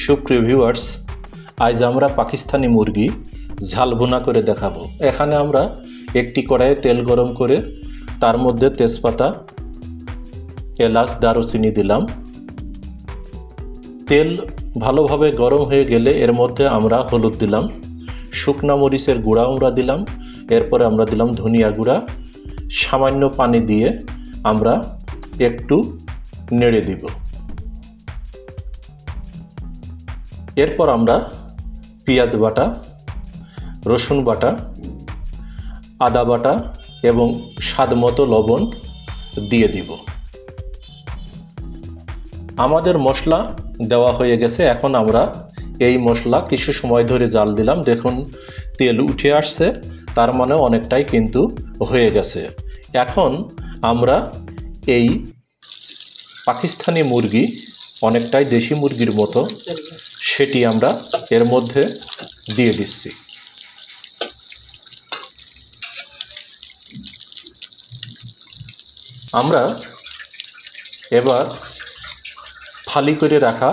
সুপ্রিয় ভিউয়ার্স, আজ আমরা পাকিস্তানি মুরগি ঝাল ভুনা করে দেখাবো। এখানে আমরা একটি কড়াইয়ে তেল গরম করে তার মধ্যে তেজপাতা, এলাচ, দারুচিনি দিলাম। তেল ভালোভাবে গরম হয়ে গেলে এর মধ্যে আমরা হলুদ দিলাম, শুকনা মরিচের গুঁড়া আমরা দিলাম, এরপরে আমরা দিলাম ধনিয়া গুঁড়া। সামান্য পানি দিয়ে আমরা একটু নেড়ে দিব। এরপর আমরা পেঁয়াজ বাটা, রসুন বাটা, আদা বাটা এবং স্বাদমতো লবণ দিয়ে দিব। আমাদের মশলা দেওয়া হয়ে গেছে। এখন আমরা এই মশলা কিছু সময় ধরে জাল দিলাম। দেখুন তেল উঠে আসছে, তার মানে অনেকটাই কিন্তু হয়ে গেছে। এখন আমরা এই পাকিস্তানি মুরগি, অনেকটাই দেশি মুরগির মতো, সেটি আমরা এর মধ্যে দিয়ে দিচ্ছি। আমরা এবার ফালি করে রাখা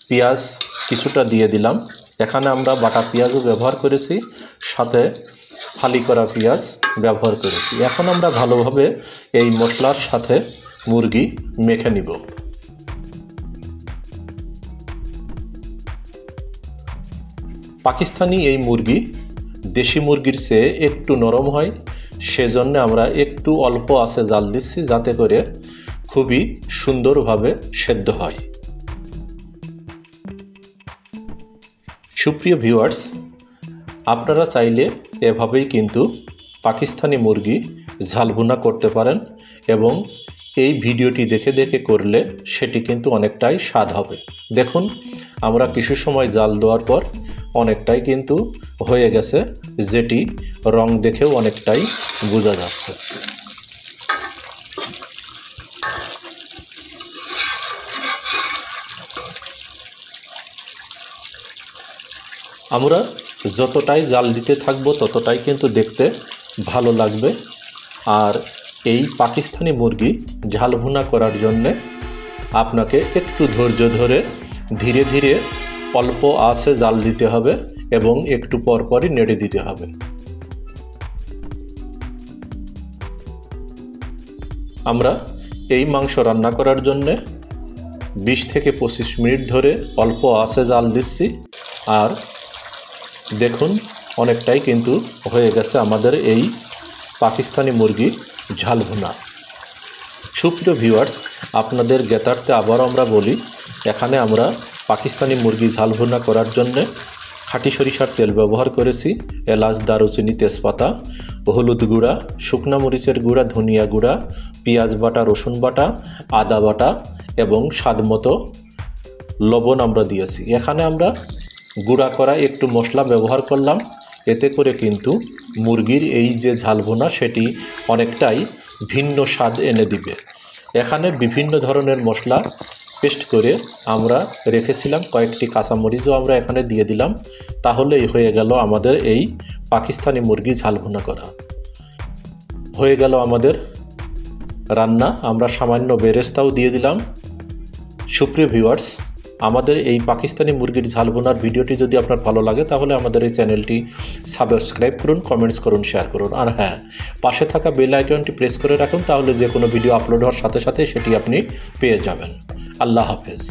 পেঁয়াজ কিছুটা দিয়ে দিলাম। এখানে আমরা বাটা পেঁয়াজও ব্যবহার করেছি, সাথে ফালি করা পেঁয়াজ ব্যবহার করেছি। এখন আমরা ভালোভাবে এই মশলার সাথে মুরগি মেখে নিব। পাকিস্তানি এই মুরগি দেশি মুরগির চেয়ে একটু নরম হয়, সেজন্য আমরা একটু অল্প আঁচে জাল দিচ্ছি, যাতে করে খুবই সুন্দরভাবে সেদ্ধ হয়। সুপ্রিয় ভিউয়ার্স, আপনারা চাইলে এভাবেই কিন্তু পাকিস্তানি মুরগি ঝাল ভুনা করতে পারেন এবং এই ভিডিওটি দেখে দেখে করলে সেটি কিন্তু অনেকটাই স্বাদ হবে। দেখুন আমরা কিছু সময় জাল দেওয়ার পর অনেকটাই কিন্তু হয়ে গেছে, যেটি রং দেখেও অনেকটাই বোঝা যাচ্ছে। আমরা যতটাই জাল দিতে থাকবো ততটাই কিন্তু দেখতে ভালো লাগবে। আর এই পাকিস্তানি মুরগি ঝাল ভুনা করার জন্যে আপনাকে একটু ধৈর্য ধরে ধীরে ধীরে অল্প আঁচে জাল দিতে হবে এবং একটু পরপরই নেড়ে দিতে হবে। আমরা এই মাংস রান্না করার জন্যে 20 থেকে 25 মিনিট ধরে অল্প আঁচে জাল দিচ্ছি। আর দেখুন অনেকটাই কিন্তু হয়ে গেছে আমাদের এই পাকিস্তানি মুরগি ঝাল ভুনা। সুপ্রিয় ভিউয়ার্স, আপনাদের জ্ঞাতার্থে আবারও আমরা বলি, এখানে আমরা পাকিস্তানি মুরগি ঝাল ভুনা করার জন্যে খাঁটি সরিষার তেল ব্যবহার করেছি, এলাচ, দারুচিনি, তেজপাতা, হলুদ গুঁড়া, শুকনা মরিচের গুঁড়া, ধনিয়া গুঁড়া, পেঁয়াজ বাটা, রসুন বাটা, আদা বাটা এবং স্বাদমতো লবণ আমরা দিয়েছি। এখানে আমরা গুঁড়া করা একটু মশলা ব্যবহার করলাম, এতে করে কিন্তু মুরগির এই যে ঝাল ভুনা সেটি অনেকটাই ভিন্ন স্বাদ এনে দিবে। এখানে বিভিন্ন ধরনের মশলা পেস্ট করে আমরা রেখেছিলাম, কয়েকটি কাঁচামরিচও আমরা এখানে দিয়ে দিলাম। তাহলেই হয়ে গেল আমাদের এই পাকিস্তানি মুরগি ঝাল ভুনা করা। হয়ে গেল আমাদের রান্না। আমরা সামান্য বেরেস্তাও দিয়ে দিলাম। সুপ্রিয় ভিউয়ার্স, আমাদের এই পাকিস্তানি মুরগির ঝাল ভুনার ভিডিওটি যদি আপনার ভালো লাগে তাহলে আমাদের এই চ্যানেলটি সাবস্ক্রাইব করুন, কমেন্টস করুন, শেয়ার করুন। আর হ্যাঁ, পাশে থাকা বেল আইকনটি প্রেস করে রাখুন, তাহলে যে কোনো ভিডিও আপলোড হওয়ার সাথে সাথে সেটি আপনি পেয়ে যাবেন। আল্লাহ হাফেজ।